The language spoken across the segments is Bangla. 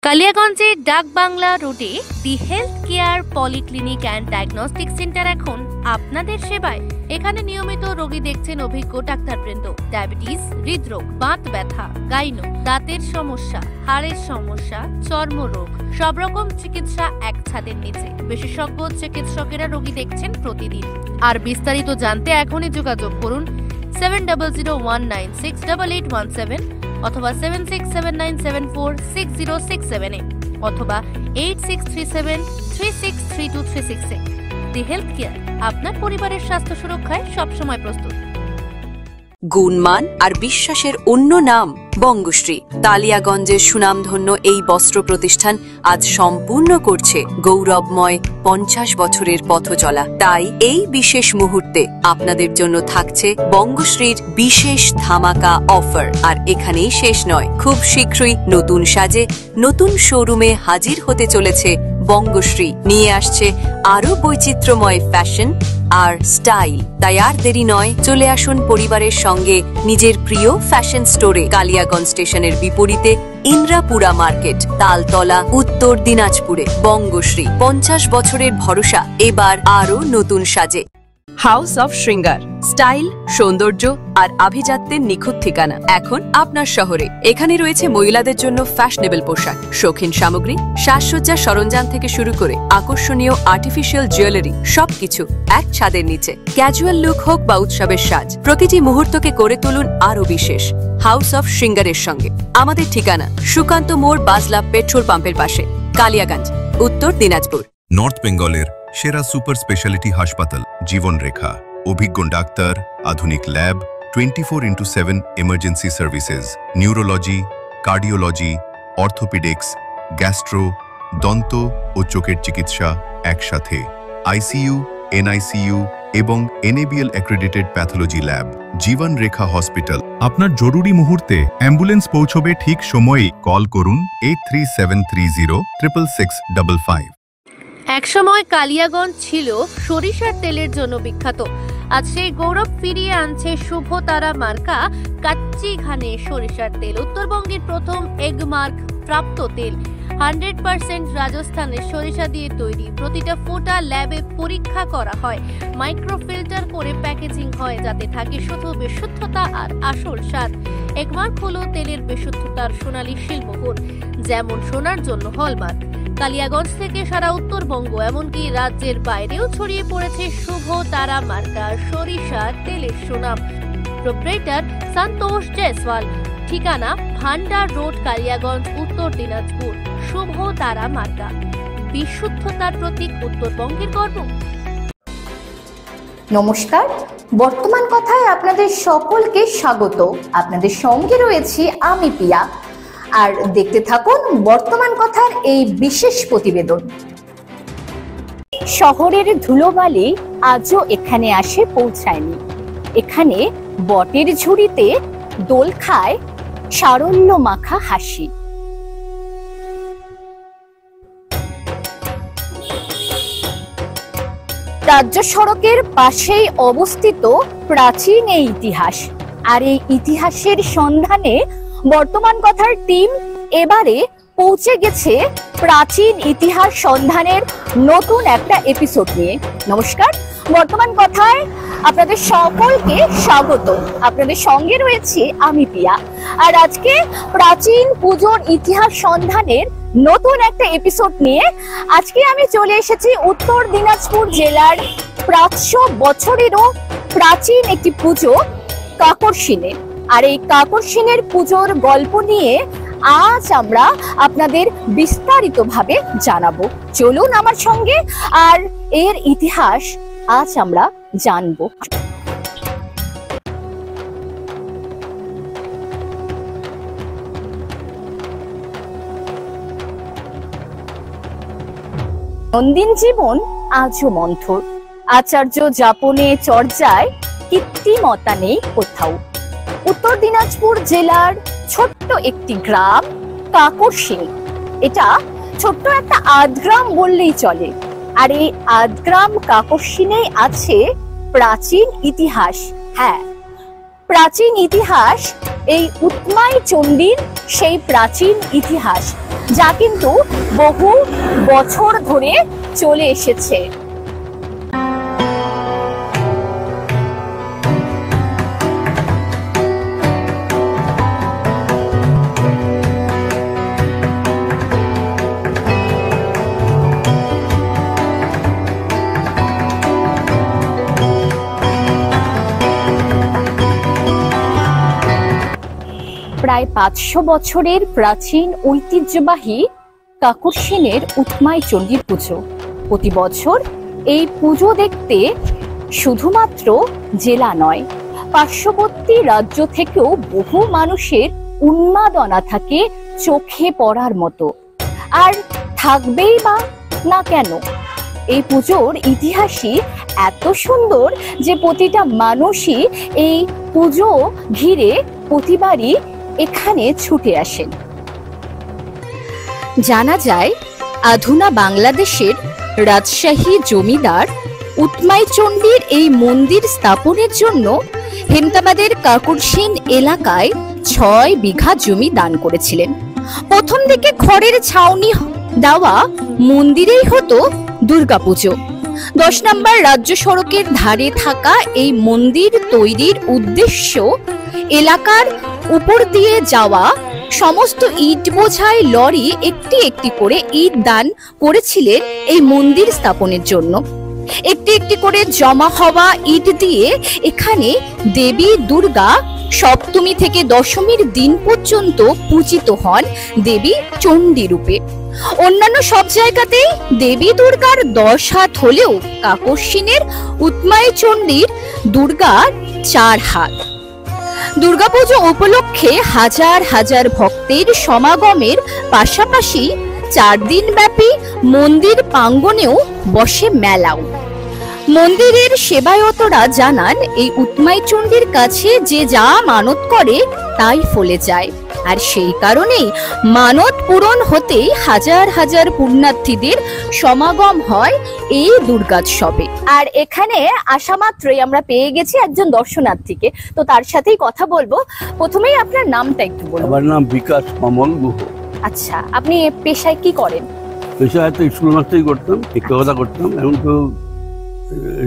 কালিয়াগঞ্জে ডাকবাংলা রোডে the health care polyclinic and diagnostic centre এখন আপনাদের সেবায়। এখানে নিয়মিত রোগী দেখছেন অভিজ্ঞ ডাক্তারবৃন্দ। ডায়াবেটিস, হৃদরোগ, বাত ব্যথা, গাইনো, দাঁতের সমস্যা, হাড়ের সমস্যা, চর্মরোগ, সব রকম চিকিৎসা এক ছাদের নিচে। বিশেষজ্ঞ চিকিৎসকেরা রোগী দেখছেন প্রতিদিন। আর বিস্তারিত জানতে এখনই যোগাযোগ করুন 7001968817 অথবা 7679746067 অথবা 8637363236। দি হেলথ কেয়ার আপনার পরিবারের স্বাস্থ্য সুরক্ষায় সবসময় প্রস্তুত। গুণমান আর বিশ্বাসের অন্য নাম বঙ্গশ্রী। কালিয়াগঞ্জের সুনামধন্য এই বস্ত্র প্রতিষ্ঠান আজ সম্পূর্ণ করছে গৌরবময় 50 বছরের পথ চলা। তাই এই বিশেষ মুহূর্তে আপনাদের জন্য থাকছে বঙ্গশ্রীর বিশেষ ধামাকা অফার। আর এখানেই শেষ নয়, খুব শীঘ্রই নতুন সাজে নতুন শোরুমে হাজির হতে চলেছে বঙ্গশ্রী। নিয়ে আসছে আরো বৈচিত্র্যময় ফ্যাশন আর স্টাইল। তাই আর দেরি নয়, চলে আসুন পরিবারের সঙ্গে নিজের প্রিয় ফ্যাশন স্টোরে। কালিয়াগঞ্জ স্টেশনের বিপরীতে ইন্দ্রাপুরা মার্কেট, তালতলা, উত্তর দিনাজপুরে। বঙ্গশ্রী 50 বছরের ভরসা এবার আরো নতুন সাজে। হাউস অফ শৃঙ্গার, স্টাইল, সৌন্দর্য আর আভিজাত্যের নিখুঁত ঠিকানা এখন আপনার শহরে। এখানে রয়েছে মহিলাদের জন্য ফ্যাশনেবল পোশাক, শৌখিন সামগ্রী, সাজসজ্জার সরঞ্জাম থেকে শুরু করে আকর্ষণীয় আর্টিফিশিয়াল জুয়েলারি, সবকিছু এক ছাদের নিচে। ক্যাজুয়াল লুক হোক বা উৎসবের সাজ, প্রতিটি মুহূর্তকে করে তুলুন আরো বিশেষ হাউস অফ শৃঙ্গারের সঙ্গে। আমাদের ঠিকানা সুকান্ত মোড়, বাজলা পেট্রোল পাম্পের পাশে, কালিয়াগঞ্জ, উত্তর দিনাজপুর। নর্থ বেঙ্গলের সেরা সুপার স্পেশালিটি হাসপাতাল জীবনরেখা। অভিজ্ঞ ডাক্তার, আধুনিক lab, 24x7 emergency services, neurology, cardiology, orthopaedics, gastro, দন্ত ও চোখের চিকিৎসা একসাথে। আইসিইউ, এনআইসিইউ এবং NABL accredited pathology lab. জীবনরেখা hospital. আপনার জরুরি মুহূর্তে অ্যাম্বুলেন্স পৌঁছবে ঠিক সময়েই। কল করুন 8373066655। একসময় কালিয়াগঞ্জ ছিল সরিষার তেলের জন্য বিখ্যাত। আজ সেই গৌরব ফিরিয়ে আনছে শুভতারা মার্কা কাচ্চি ঘানে সরিষার তেল। উত্তরবঙ্গের প্রথম এগমার্ক প্রাপ্ত তেল, 100% রাজস্থানের সরিষা দিয়ে তৈরি। প্রতিটা ফোঁটা ল্যাবে পরীক্ষা করা হয়, মাইক্রোফিল্টার করে প্যাকেজিং হয়, যাতে থাকে শুধু বিশুদ্ধতা আর আসল স্বাদ। এগমার্ক হলো তেলের বিশুদ্ধতার সোনালী শিলমোহর, যেমন সোনার জন্য হলমার্ক। কালিয়াগঞ্জ থেকে সারা উত্তরবঙ্গ, এমনকি রাজ্যের বাইরেও ছড়িয়ে পড়েছে শুভ তারা মার্কা সরিষার তেলের সুনাম। প্রোপ্রাইটার সন্তোষ জয়সওয়াল। ঠিকানা ভান্ডার রোড, কালিয়াগঞ্জ, উত্তর দিনাজপুর। শুভ তারা মার্কা, বিশুদ্ধতার প্রতীক, উত্তরবঙ্গের গর্ব। নমস্কার, বর্তমান কথায় আপনাদের সকলকে স্বাগত। আপনাদের সঙ্গে রয়েছি আমি পিয়া। আর দেখতে থাকুন বর্তমান কথার এই বিশেষ প্রতিবেদন। শহরের ধুলোবালি আজও এখানে আসে পৌঁছায়নি। এখানে বটের ঝুড়িতে দোল খায় সারল্য মাখা হাসি। রাজ্য সড়কের পাশেই অবস্থিত প্রাচীন এই ইতিহাস। আর এই ইতিহাসের সন্ধানে বর্তমান কথার টিম এবারে পৌঁছে গেছে প্রাচীন ইতিহাস সন্ধানের নতুন একটা এপিসোড নিয়ে। নমস্কার, বর্তমান কথায় আপনাদের সকলকে স্বাগত। আপনাদের সঙ্গে রয়েছে আমি পিয়া। আর আজকে প্রাচীন পুজোর ইতিহাস সন্ধানের নতুন একটা এপিসোড নিয়ে আজকে আমি চলে এসেছি উত্তর দিনাজপুর জেলার 500 বছরেরও প্রাচীন একটি পুজো কাকরশিনে। আর এই কাকরশিনের পুজোর গল্প নিয়ে আজ আমরা আপনাদের বিস্তারিতভাবে জানাবো। চলুন আমার সঙ্গে আর এর ইতিহাস আজ আমরা জানবো। দৈনন্দিন জীবন আজও মন্থর। আচার্য যাপনে চর্যায় কৃত্রিমতা নেই কোথাও। উত্তর দিনাজপুর জেলার ছোট্ট একটি গ্রাম কাকরশিনী। এটা ছোট্ট একটা আধগ্রাম বললেই চলে। আর এই আধগ্রাম কাকরশিনে আছে প্রাচীন ইতিহাস। হ্যাঁ, প্রাচীন ইতিহাস এই উৎমাই চণ্ডীর সেই প্রাচীন ইতিহাস, যা কিন্তু বহু বছর ধরে চলে এসেছে। প্রায় 500 বছরের প্রাচীন ঐতিহ্যবাহী কাকরসিনের উৎমাই চণ্ডীর পুজো। প্রতি বছর এই পুজো দেখতে শুধুমাত্র জেলা নয়, পার্শ্ববর্তী রাজ্য থেকেও বহু মানুষের উন্মাদনা থাকে চোখে পড়ার মতো। আর থাকবেই বা না কেন, এই পুজোর ইতিহাসই এত সুন্দর যে প্রতিটা মানুষই এই পুজো ঘিরে প্রতিবারই এখানে ছুটে আসেন। জানা যায় আধুনা বাংলাদেশের রাজশাহী জমিদার উৎমাই চণ্ডীর এই মন্দির স্থাপনের জন্য হেমতাবাদের কাকরসিন এলাকায় 6 বিঘা জমি দান করেছিলেন। প্রথম দিকে খড়ের ছাউনি দেওয়া মন্দিরেই হতো দুর্গাপুজো। 10 নম্বর রাজ্য সড়কের ধারে থাকা এই মন্দির তৈরির উদ্দেশ্য এলাকার উপর দিয়ে যাওয়া সমস্ত ইট বোঝাই লরি একটি একটি করে ইট দান করেছিলেন এই মন্দির স্থাপনের জন্য। একটি একটি করে জমা হওয়া ইট দিয়ে এখানে দেবী দুর্গা সপ্তমী থেকে দশমীর দিন পর্যন্ত পূজিত হন দেবী চণ্ডী রূপে। অন্যান্য সব জায়গাতেই দেবী দুর্গার 10 হাত হলেও কাকরসিনের উৎমাই চণ্ডীর দুর্গার 4 হাত। দুর্গাপুজো উপলক্ষে হাজার হাজার ভক্তের সমাগমের পাশাপাশি 4 দিন ব্যাপী মন্দির প্রাঙ্গণেও বসে মেলাও। মন্দিরের সেবায়তরা জানান এই উৎমাই চণ্ডীর কাছে যে যা মানত করে তাই ফলে যায়, আর সেই কারণেই মানত পূরণ হতেই হাজার হাজার পুণ্যার্থীদের সমাগম হয় এই দুর্গোৎসবে। আর এখানে আসা মাত্রই আমরা পেয়ে গেছি একজন দর্শনার্থীকে, তো তার সাথেই কথা বলবো। প্রথমেই আপনার নামটা একটু বলুন। আমার নাম বিকাশ কমল গুহ। আচ্ছা, আপনি পেশায় কি করেন? পেশায় তো স্কুল মাস্টারই করতাম, শিক্ষকতা করতাম, এখন তো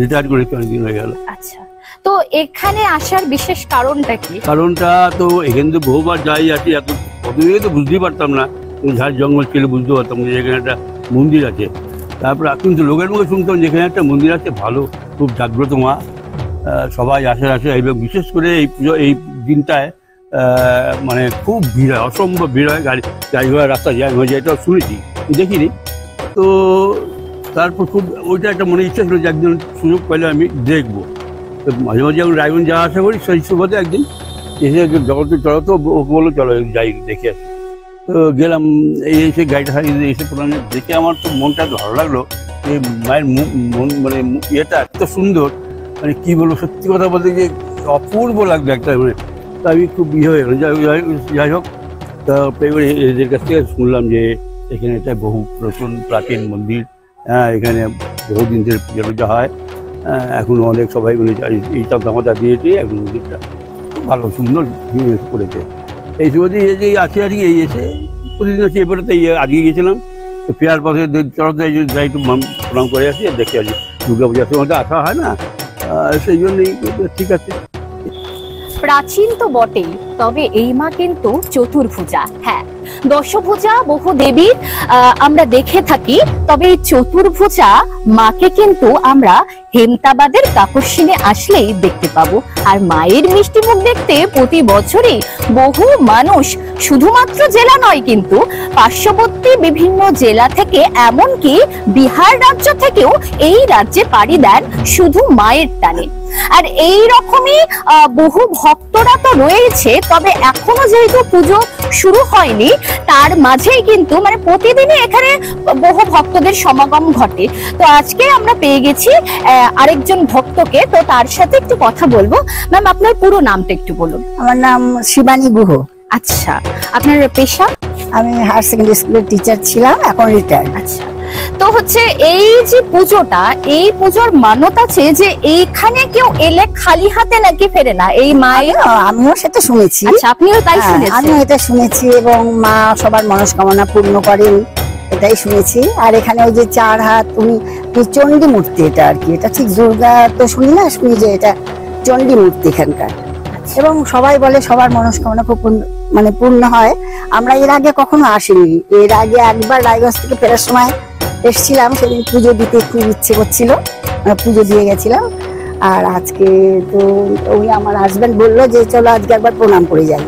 রিটায়ার করেছি অনেকদিন হয়ে গেল। আচ্ছা, তো এখানে আসার বিশেষ কারণটা কি? কারণটা তো এখানে তো বহুবার যাই আসি, এত প্রথমে তো বুঝতেই পারতাম না, ঝাড় জঙ্গল ছিল বুঝতে পারতাম যে এখানে একটা মন্দির আছে। তারপর কিন্তু লোকের মুখে শুনতাম যেখানে একটা মন্দির আছে ভালো, খুব জাগ্রত মা, সবাই আসে এইভাবে। বিশেষ করে এই পুজো এই দিনটায় মানে খুব ভিড় হয়, অসম্ভব ভিড় হয়, গাড়ি ঘোড়া রাস্তা জ্যাম হয়ে যায়, এটাও শুনেছি, দেখিনি। তো তারপর খুব ওইটা একটা মনে ইচ্ছা ছিল যে একদিন সুযোগ পেলে আমি দেখবো। তো মাঝে মাঝে আমি রায়গঞ্জ যাওয়া আসা করি, সেই সুবাদে একদিন এসে জগতে চলো, তো বললো চলো যাই দেখে আসি। তো গেলাম, এই এসে গাড়িটা হারিয়ে এসে প্রথমে দেখে আমার তো মনটা ভালো লাগলো যে মায়ের মানে ইয়েটা এত সুন্দর, মানে কী বলবো, সত্যি কথা বলতে যে অপূর্ব লাগলো একটা। মানে তা আমি খুব হয়ে গেলো। যাই হোক, তা এদের কাছ থেকে শুনলাম যে এখানে একটা বহু প্রাচীন মন্দির, এখানে বহুদিন ধরে পুজো হয়, এখন অনেক সবাই মিলে এইসব দামাদা দিয়েছে, এখন মন্দিরটা খুব ভালো সুন্দর করেছে। এই সুবাদে এই আছে আর কি, এই এসে প্রতিদিন আছে। এবারে তো আজকে গিয়েছিলাম, তো ফেরার পথে চড়াতে যাই, একটু প্রণাম করে আসি আর দেখে আসি। দুর্গা পূজার সময় তো আসা হয় না, সেই জন্যই ঠিক আছে। প্রাচীন তো বটেই, তবে এই মা কিন্তু চতুর্ভুজা। হ্যাঁ, দশভুজা বহু দেবীর আমরা দেখে থাকি, তবে এই চতুর্ভুজা মাকে কিন্তু আমরা হেমতাবাদের কাকরসিনে আসলেই দেখতে পাবো। আর মায়ের মিষ্টি মুখ দেখতে প্রতি বছরই বহু মানুষ শুধুমাত্র জেলা নয়, কিন্তু পার্শ্ববর্তী বিভিন্ন জেলা থেকে, এমনকি বিহার রাজ্য থেকেও এই রাজ্যে পাড়ি দেন শুধু মায়ের টানে। আর এই রকমই বহু ভক্তরা তো রয়েছে, তবে এখনো যেহেতু পুজো শুরু হয়নি, তার মাঝেই কিন্তু মানে প্রতিদিনই এখানে বহু ভক্তদের সমাগম ঘটে। তো আজকে আমরা পেয়ে গেছি আরেকজন ভক্তকে, তো তার সাথে একটু কথা বলবো। ম্যাম, আপনার পুরো নামটা একটু বলুন। আমার নাম শিবানী গুহ। আচ্ছা, আপনার পেশা? আমি হায়ার সেকেন্ডারি স্কুলের টিচার ছিলাম, এখন রিটায়ার্ড। আচ্ছা, তো হচ্ছে এই যে পুজোটা, এই পুজোর মান্যতা আছে যে এইখানে কেউ এলে খালি হাতে নাকি ফেরে না, এই মায়ের। আমিও সেটা শুনেছি। আচ্ছা, আপনিও তাই শুনেছেন? আমিও এটা শুনেছি এবং মা সবার মনস্কামনা পূর্ণ করেন, এটাই শুনেছি। আর এখানে ওই যে 4 হাত উনি চণ্ডী মূর্তি, এটা আর কি, এটা ঠিক দুর্গা তো শুনি না, শুনি যে এটা চণ্ডী মূর্তি এখানকার। এবং সবাই বলে সবার মনস্কামনা খুব মানে পূর্ণ হয়। আমরা এর আগে কখনো আসিনি, এর আগে একবার রায়গঞ্জ থেকে ফেরার সময় এসেছিলাম, সেদিন পুজো দিতে খুব ইচ্ছে করছিল, পুজো দিয়ে গেছিলাম। আর আজকে তো ওই আমার হাজবেন্ড বললো যে চলো আজকে একবার প্রণাম করে যাই।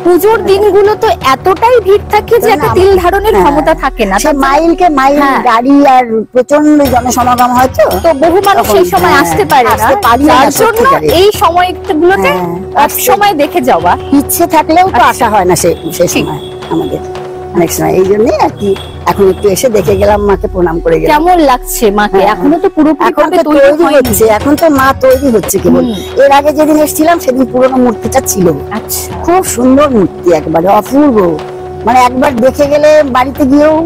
পুজোর দিনগুলো তো এতটাই ভিড় থাকে যে একটা তিল ধারণের ক্ষমতা থাকে না, মাইলকে মাইল গাড়ি আর প্রচন্ড জনসমাগম হয়, তো বহু মানুষ সেই সময় আসতে পারে না, তার জন্য এই সময়গুলোতে এক সময় দেখে যাওয়া। ইচ্ছে থাকলেও তো আসা হয় না সেই সময় আমাদের অনেক সময়, এই জন্যই আর কি এখন একটু এসে দেখে গেলাম, মাকে প্রণাম করে গেলাম। কেমন লাগছে মাকে? এখনো তো পুরোপুরি তৈরি হচ্ছে, এখন তো মা তৈরি হচ্ছে কেবল। এর আগে যেদিন এসেছিলাম সেদিন পুরোনো মূর্তিটা ছিল। আচ্ছা, খুব সুন্দর মূর্তি, একবারে অপূর্ব, মানে একবার দেখে গেলে বাড়িতে গিয়েও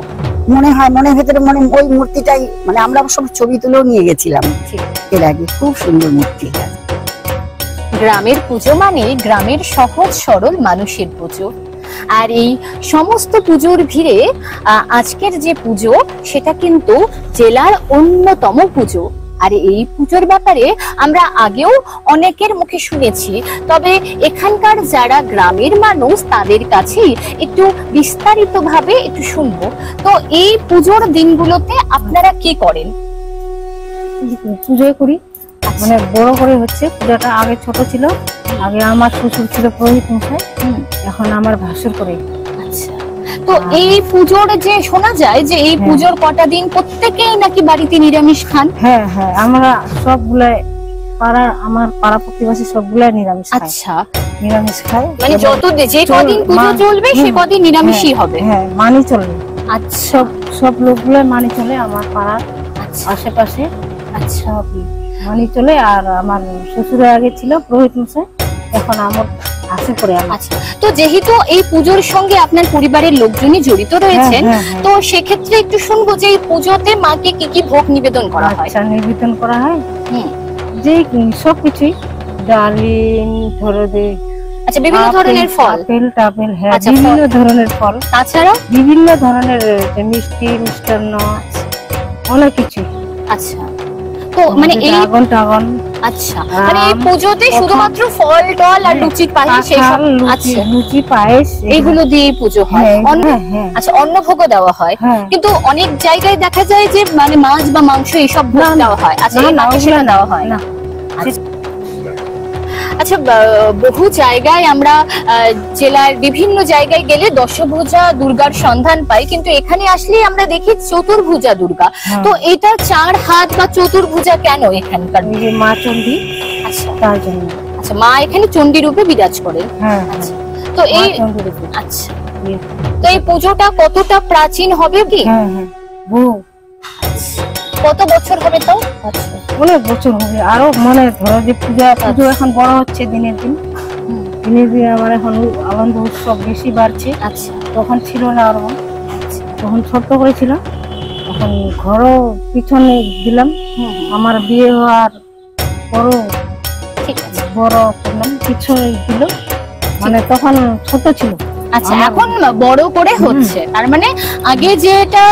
মনে হয়, মনের ভেতরে মনে ওই মূর্তিটাই, মানে আমরা সব ছবি তুলেও নিয়ে গেছিলাম এর আগে। খুব সুন্দর মূর্তি। গ্রামের পুজো মানে গ্রামের সহজ সরল মানুষের পুজো। আর এই সমস্ত পুজোর ভিড়ে আজকের যে পুজো সেটা কিন্তু জেলার অন্যতম পুজো। আর এই পুজোর ব্যাপারে আমরা আগেও অনেকের মুখে শুনেছি, তবে এখানকার যারা গ্রামের মানুষ তাদের কাছে একটু বিস্তারিতভাবে একটু শুনবো। তো এই পুজোর দিনগুলোতে আপনারা কি করেন? পুজো করি, মানে বড় করে হচ্ছে পূজাটা। আগে ছোট ছিল, আগে আমার শ্বশুর ছিল পুরোহিত মশাই, এখন আমার ভাসুর করে। আচ্ছা, তো এই পুজোর যে শোনা যায় যে এই পুজোর কটা দিন প্রত্যেকেই নাকি বাড়িতে নিরামিষ খান? হ্যাঁ হ্যাঁ, আমরা সবগুলাই পাড়ার, আমার পাড়া প্রতিবেশী সবগুলাই নিরামিষ খায়। আচ্ছা, নিরামিষ খায়, মানে যে কদিন পুজো চলবে সে কদিন নিরামিষই হবে। হ্যাঁ, মানি চলে। আচ্ছা, সব লোকগুলাই মানি চলে আমার পাড়ার আশেপাশে। আচ্ছা, মানি চলে। আর আমার শ্বশুরের আগে ছিল পুরোহিত মশাই, এখন আমার আছে করে। আচ্ছা, তো যেহেতু এই পুজোর সঙ্গে আপনার পরিবারের লোকজনই জড়িত রয়েছেন, তো সেক্ষেত্রে একটু শুনবো যে এই পুজোতে মাকে কি কি ভোগ নিবেদন করা হয়? আচ্ছা, নিবেদন করা হয় যে সবকিছুই, ডালিম, ধরো যে আচ্ছা, বিভিন্ন ধরনের ফল, আপেল টাপেল, হ্যাঁ বিভিন্ন ধরনের ফল, তাছাড়া বিভিন্ন ধরনের মিষ্টি মিষ্টান্ন, অনেক কিছু। আচ্ছা, তো মানে এই টাগন। আচ্ছা, মানে এই পুজোতে শুধুমাত্র ফল টল আর লুচি পায়েস, আচ্ছা লুচি পায়েস এগুলো দিয়ে পুজো হয়। আচ্ছা, অন্নভোগও দেওয়া হয়, কিন্তু অনেক জায়গায় দেখা যায় যে মানে মাছ বা মাংস এইসব ভোগ দেওয়া হয়। আচ্ছা, এই মাকে সেটা দেওয়া হয় না। আচ্ছা, বহু জায়গায় আমরা জেলার বিভিন্ন জায়গায় গেলে দশভুজা দুর্গার সন্ধান পাই, কিন্তু এখানে আসলে আমরা দেখি চতুর্ভুজা দুর্গা। তো এটা 4 হাত বা চতুর্ভুজা কেন এখানকার? মা চণ্ডী। আচ্ছা, তার জন্য। আচ্ছা, মা এখানে চণ্ডী রূপে বিরাজ করেন। আচ্ছা, তো এই আচ্ছা, তো এই পুজোটা কতটা প্রাচীন হবে কি? কত বছর হবে তাও? আচ্ছা, অনেক বছর হবে, আরো মনে ধরো যে পুজো এখন বড় হচ্ছে দিনের দিন, আমার এখন আনন্দ উৎসব বেশি বাড়ছে। আচ্ছা, তখন ছিল না, আর তখন ছোট্ট করেছিল, এখন ঘরও পিছনে দিলাম। আমার বিয়ে হওয়ার পরও বড় করলাম, পিছনে দিল, মানে তখন ছোট ছিল। আচ্ছা, এখন বড় করে হচ্ছে, তার মানে আগে যেটা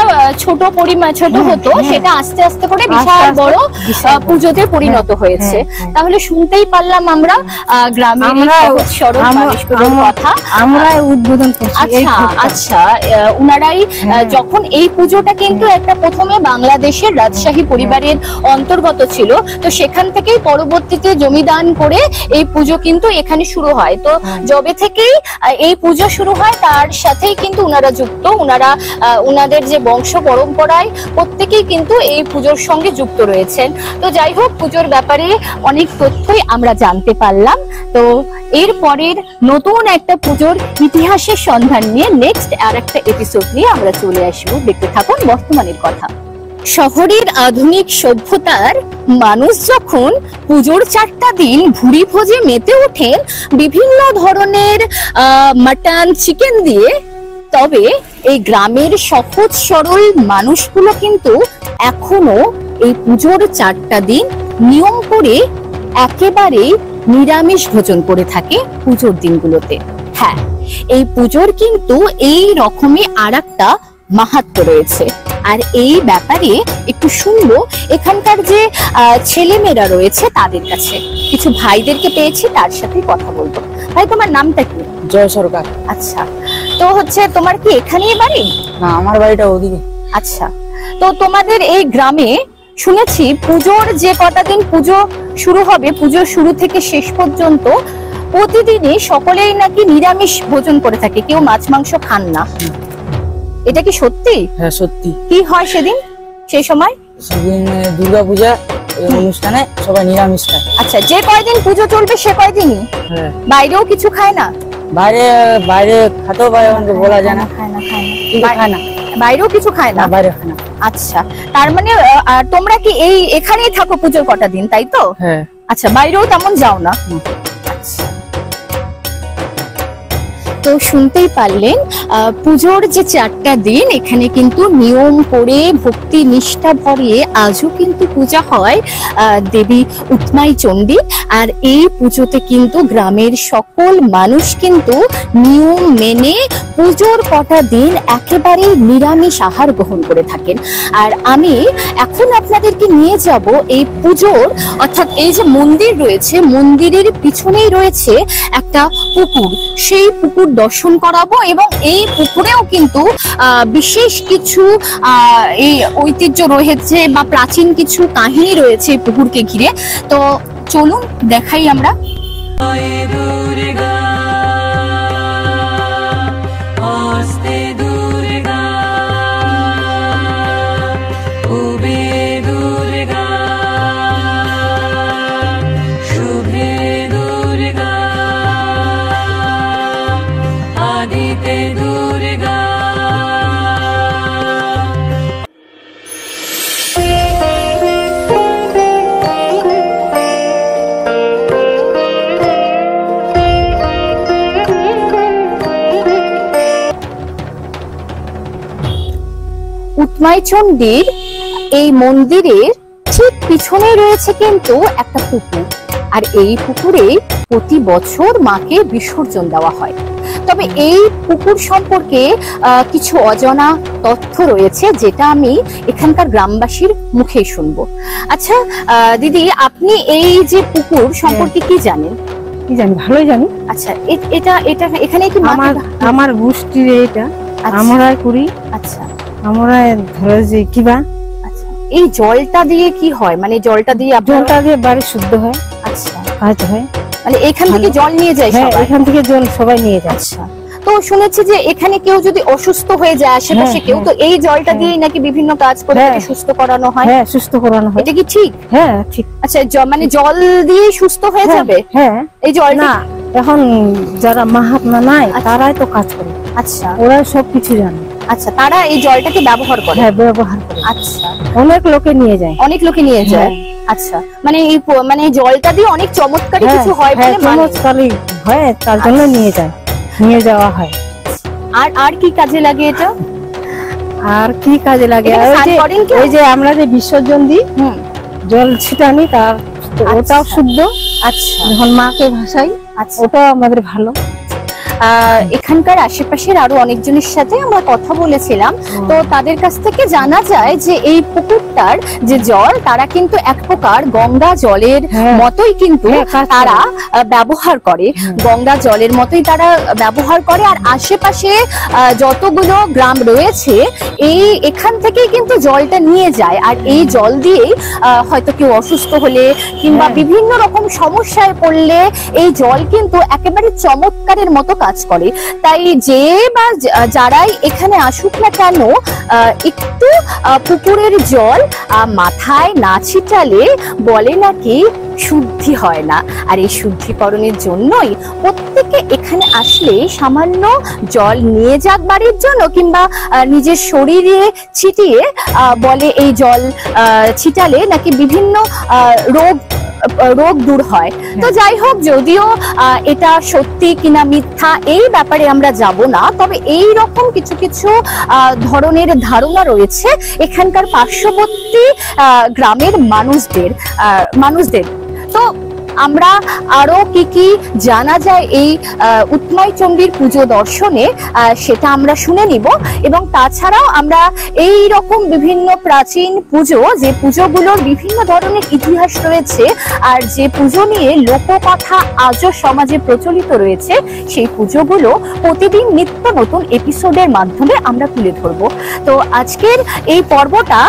ছোট পরিমাণ ছোট হতো সেটা আস্তে আস্তে করে বিশাল বড় পুজোতে পরিণত হয়েছে। তাহলে শুনতেই পারলাম আমরা গ্রামের সরল মানুষগুলোর কথা, আমরা উদ্বোধন করছি। আচ্ছা, উনারাই যখন এই পুজোটা কিন্তু একটা প্রথমে বাংলাদেশের রাজশাহী পরিবারের অন্তর্গত ছিল, তো সেখান থেকেই পরবর্তীতে জমিদান করে এই পুজো কিন্তু এখানে শুরু হয়। তো যবে থেকেই এই পুজো শুরু হয় তার সাথেই কিন্তু উনারা যুক্ত, উনাদের যে বংশ পরম্পরায় প্রত্যেকেই কিন্তু এই পুজোর সঙ্গে যুক্ত রয়েছেন। তো যাই হোক, পুজোর ব্যাপারে অনেক তথ্যই আমরা জানতে পারলাম। তো এর পরের নতুন একটা পুজোর ইতিহাসের সন্ধান নিয়ে নেক্সট আর একটা এপিসোড নিয়ে আমরা চলে আসবো। দেখতে থাকুন বর্তমানের কথা। শহরের আধুনিক সভ্যতার মানুষ যখন পুজোর 4টা দিন ভুরি ভোজে মেতে ওঠেন বিভিন্ন ধরনের মাটন চিকেন দিয়ে, তবে এই গ্রামের সহজ সরল মানুষগুলো কিন্তু এখনো এই পুজোর 4টা দিন নিয়ম করে একেবারে নিরামিষ ভোজন করে থাকে পুজোর দিনগুলোতে। হ্যাঁ, এই পুজোর কিন্তু এই রকমই আরেকটা মাহাত্ম্য রয়েছে। আর এই ব্যাপারে একটু শুনবো এখানকার যে ছেলেমেয়েরা রয়েছে তাদের কাছে। কিছু ভাইদেরকে পেয়েছি, তার সাথে কথা বলবো। ভাই, তোমার নামটা কি? জয় সরকার। আচ্ছা, তো হচ্ছে তোমার কি এখানেই বাড়ি? না, আমার বাড়িটা ওদিকে। আচ্ছা, তো তোমাদের এই গ্রামে শুনেছি পুজোর যে কটা দিন পুজো শুরু হবে, পুজোর শুরু থেকে শেষ পর্যন্ত প্রতিদিনই সকলেই নাকি নিরামিষ ভোজন করে থাকে, কেউ মাছ মাংস খান না। এটা কি সত্যি? হ্যাঁ, সত্যি। কি হয় সেদিন, সেই সময়? সেদিন দুর্গাপূজা অনুষ্ঠানে সবাই নিরামিষ খায়। আচ্ছা, যে কয়দিন পুজো চলবে সে কয়দিনই? হ্যাঁ। বাইরেও কিছু খায় না? বাইরে বাইরে খাতেও পারে, আমাকে বলা যায় না। খায় না, খায় না, কিন্তু খায় না। বাইরেও কিছু খায় না? বাইরে খায় না। আচ্ছা, তার মানে তোমরা কি এই এখানেই থাকো পুজোর কটা দিন, তাই তো? হ্যাঁ। আচ্ছা, বাইরেও তেমন যাও না? আচ্ছা, তো শুনতেই পারলেন পুজোর যে 4টা দিন এখানে কিন্তু নিয়ম করে ভক্তি নিষ্ঠা ভরিয়ে আজও কিন্তু পূজা হয় দেবী উৎমাই চণ্ডী। আর এই পুজোতে কিন্তু গ্রামের সকল মানুষ কিন্তু নিয়ম মেনে পুজোর কটা দিন একেবারে নিরামিষ আহার গ্রহণ করে থাকেন। আর আমি এখন আপনাদেরকে নিয়ে যাব এই পুজোর, অর্থাৎ এই যে মন্দির রয়েছে, মন্দিরের পিছনেই রয়েছে একটা পুকুর, সেই পুকুর দর্শন করাবো। এবং এই পুকুরেও কিন্তু বিশেষ কিছু এই ঐতিহ্য রয়েছে বা প্রাচীন কিছু কাহিনী রয়েছে এই পুকুরকে ঘিরে। তো চলুন দেখাই আমরা। উৎমাই চণ্ডীর এই মন্দিরের ঠিক পিছনে রয়েছে কিন্তু একটা পুকুর, আর এই পুকুরে প্রতি বছর মাকে বিসর্জন দেওয়া হয়। তবে এই পুকুর সম্পর্কে কিছু অজানা তথ্য রয়েছে, যেটা আমি এখানকার গ্রামবাসীর মুখে শুনবো। আচ্ছা দিদি, আপনি এই যে পুকুর সম্পর্কে কি জানেন? কি জানি, ভালোই জানি। আচ্ছা, এটা এটা এখানে কি আমার গোষ্ঠীর এটা আমরা করি। আচ্ছা, আমরা ধরে যে কিবা। আচ্ছা, এই জলটা দিয়ে কি হয়, মানে জলটা দিয়ে জলটা দিয়ে বাড়ি শুদ্ধ হয়। আচ্ছা, কাজ হয়, মানে এখান থেকে জল নিয়ে যায়? হ্যাঁ, এখান থেকে জল সবাই নিয়ে যায়। আচ্ছা, তো শুনেছি যে এখানে কেউ যদি অসুস্থ হয়ে যায় আশেপাশে কেউ, তো এই জলটা দিয়ে নাকি বিভিন্ন কাজ করে সুস্থ করানো হয়? হ্যাঁ, সুস্থ করানো হয়। এটা কি ঠিক? হ্যাঁ, ঠিক। আচ্ছা, মানে জল দিয়ে সুস্থ হয়ে যাবে? হ্যাঁ, এই জল না, এখন যারা মাহাত্মা নাই তারাই তো কাজ করে। আচ্ছা, ওরা সবকিছু জানে। আচ্ছা, তারা এই জলটাকে ব্যবহার করে? হ্যাঁ, ব্যবহার করে। আচ্ছা, অনেক লোকে নিয়ে যায়। অনেক লোকে নিয়ে যায়। আচ্ছা, মানে এই মানে জলটা দিয়ে অনেক চমৎকারী কিছু হয় বলে চমৎকারী হয়, তার জন্য নিয়ে যায়, নিয়ে যাওয়া হয়। আর আর কি কাজে লাগে এটা? আর কি কাজে লাগে? ওই যে আমরা যে বিসর্জন দিই, জল ছিটানি, তার ওটাও শুদ্ধ। আচ্ছা, যখন মাকে ভাসাই, ওটাও আমাদের ভালো। এখানকার আশেপাশের আরো অনেকজনের সাথে আমরা কথা বলেছিলাম, তো তাদের কাছ থেকে জানা যায় যে এই পুকুরটার যে জল, তারা কিন্তু এক প্রকার গঙ্গা জলের মতোই কিন্তু তারা ব্যবহার করে, গঙ্গা জলের মতোই তারা ব্যবহার করে। আর আশেপাশে যতগুলো গ্রাম রয়েছে এখান থেকেই কিন্তু জলটা নিয়ে যায়। আর এই জল দিয়েই হয়তো কেউ অসুস্থ হলে কিংবা বিভিন্ন রকম সমস্যায় পড়লে এই জল কিন্তু একেবারে চমৎকারের মতো কাজ করে। তাই যে বা যারাই এখানে আসুক না কেন, একটু পুকুরের জল মাথায় না ছিটালে বলে নাকি শুদ্ধি হয় না। আর এই শুদ্ধিকরণের জন্যই প্রত্যেকে এখানে আসলে সামান্য জল নিয়ে যাক বাড়ির জন্য, কিংবা নিজের শরীরে ছিটিয়ে বলে এই জল ছিটালে নাকি বিভিন্ন রোগ রোগ দূর হয়। তো যাই হোক, যদিও এটা সত্যি কিনা মিথ্যা এই ব্যাপারে আমরা যাব না, তবে এই রকম কিছু কিছু ধরনের ধারণা রয়েছে এখানকার পার্শ্ববর্তী গ্রামের মানুষদের। তো আমরা আরো কি কি জানা যায় এই উৎমাই চণ্ডীর পুজো দর্শনে সেটা আমরা শুনে নিব। এবং তাছাড়াও আমরা এই রকম বিভিন্ন প্রাচীন পুজো, যে পুজোগুলোর বিভিন্ন ধরনের ইতিহাস রয়েছে আর যে পুজো নিয়ে লোককথা আজও সমাজে প্রচলিত রয়েছে, সেই পুজোগুলো প্রতিদিন নিত্য নতুন এপিসোডের মাধ্যমে আমরা তুলে ধরবো। তো আজকের এই পর্বটা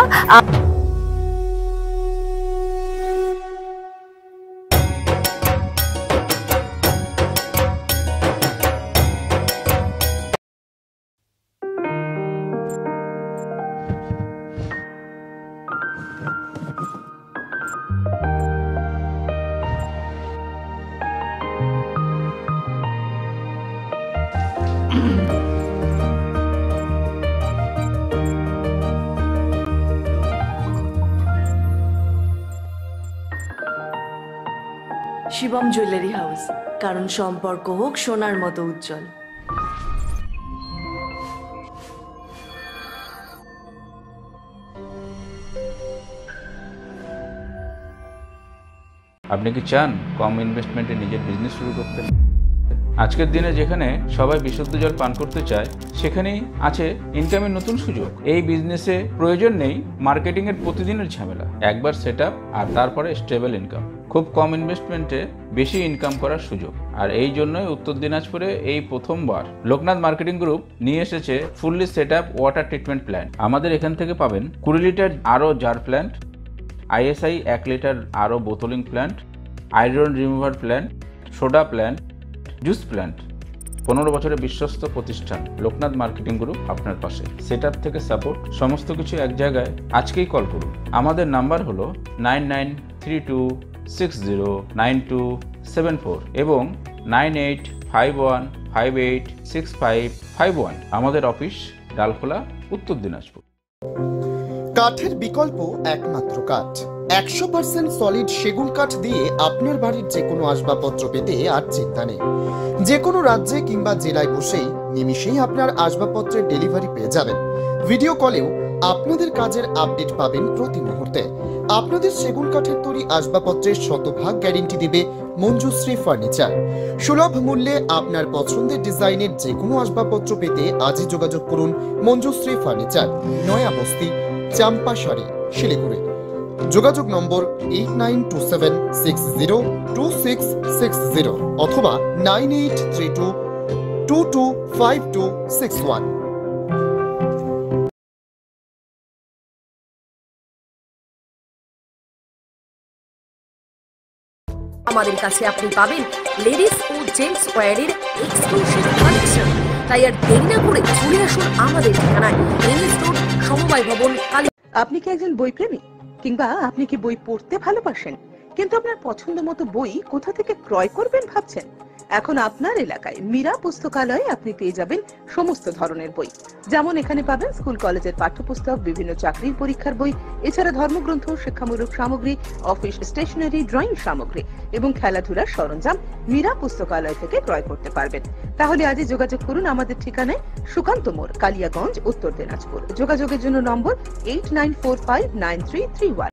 শিবম জুয়েলারি হাউস, কারণ সম্পর্ক হোক সোনার মতো উজ্জ্বল। আপনি কি চান কম ইনভেস্টমেন্টে নিজের বিজনেস শুরু করতে? আজকের দিনে যেখানে সবাই বিশুদ্ধ জল পান করতে চায়, সেখানেই আছে ইনকামের নতুন সুযোগ। এই বিজনেসে প্রয়োজন নেই মার্কেটিং এর প্রতিদিনের ঝামেলা, একবার সেটআপ আর তারপরে স্টেবল ইনকাম। খুব কম ইনভেস্টমেন্টে বেশি ইনকাম করার সুযোগ। আর এই জন্যই উত্তর দিনাজপুরে এই প্রথমবার লোকনাথ মার্কেটিং গ্রুপ নিয়ে এসেছে fully setup water treatment plant. আমাদের এখান থেকে পাবেন 20 লিটার আরও জার প্ল্যান্ট, ISI 1 লিটার আরও bottling plant, iron remover plant, soda plant, juice plant. 15 বছরের বিশ্বস্ত প্রতিষ্ঠান লোকনাথ মার্কেটিং গ্রুপ আপনার পাশে। সেটআপ থেকে সাপোর্ট, সমস্ত কিছু এক জায়গায়। আজকেই কল করুন। আমাদের নাম্বার হলো 9932609274 এবং 9851586551। আমাদের অফিস ডালখোলা, উত্তর দিনাজপুর। কাঠের বিকল্প একমাত্র কাঠ। 100% সলিড সেগুন কাঠ দিয়ে আপনার বাড়ির যে কোনো আসবাবপত্র পেতে আর চিন্তা নেই। যে কোনো রাজ্যে কিংবা জেলায় বসেই নিমিষেই আপনার আসবাবপত্রের ডেলিভারি পেয়ে যাবেন। ভিডিও কলেও আপনাদের কাজের আপডেট পাবেন প্রতি মুহূর্তে। আপনাদের সেগুন কাঠের তৈরি আসবাবপত্রের 100% গ্যারেন্টি দিবে মঞ্জুশ্রী ফার্নিচার। সুলভ মূল্যে আপনার পছন্দের ডিজাইনের যে কোনো আসবাবপত্র পেতে আজই যোগাযোগ করুন মঞ্জুশ্রী ফার্নিচার, নয়া বস্তি, চাম্পাশাড়ি, শিলিগুড়ি। যোগাযোগ নম্বর 8927602660 অথবা 9832225261। আমাদের কাছে আপনি পাবেন লেডিস ও জেন্টস ওয়্যারের এক্সক্লুসিভ কালেকশন। তাই আর দেরি না করে চলে আসুন আমাদের ঠিকানায়, এনএস রোড, সমবায় ভবন, কালী। আপনি কি একজন বই প্রেমী, কিংবা আপনি কি বই পড়তে ভালোবাসেন কিন্তু আপনার পছন্দ মতো বই কোথা থেকে ক্রয় করবেন ভাবছেন? এখন আপনার এলাকায় মীরা পুস্তকালয়ে আপনি পেয়ে যাবেন সমস্ত ধরনের বই। যেমন এখানে পাবেন স্কুল কলেজের পাঠ্যপুস্তক, বিভিন্ন চাকরির পরীক্ষার বই, এছাড়া ধর্মগ্রন্থ, শিক্ষামূলক সামগ্রী, অফিস স্টেশনারি, ড্রয়িং সামগ্রী এবং খেলাধুলার সরঞ্জাম মীরা পুস্তকালয় থেকে ক্রয় করতে পারবেন। তাহলে আজই যোগাযোগ করুন আমাদের ঠিকানায়, সুকান্ত মোড়, কালিয়াগঞ্জ, উত্তর দিনাজপুর। যোগাযোগের জন্য নম্বর 89459331।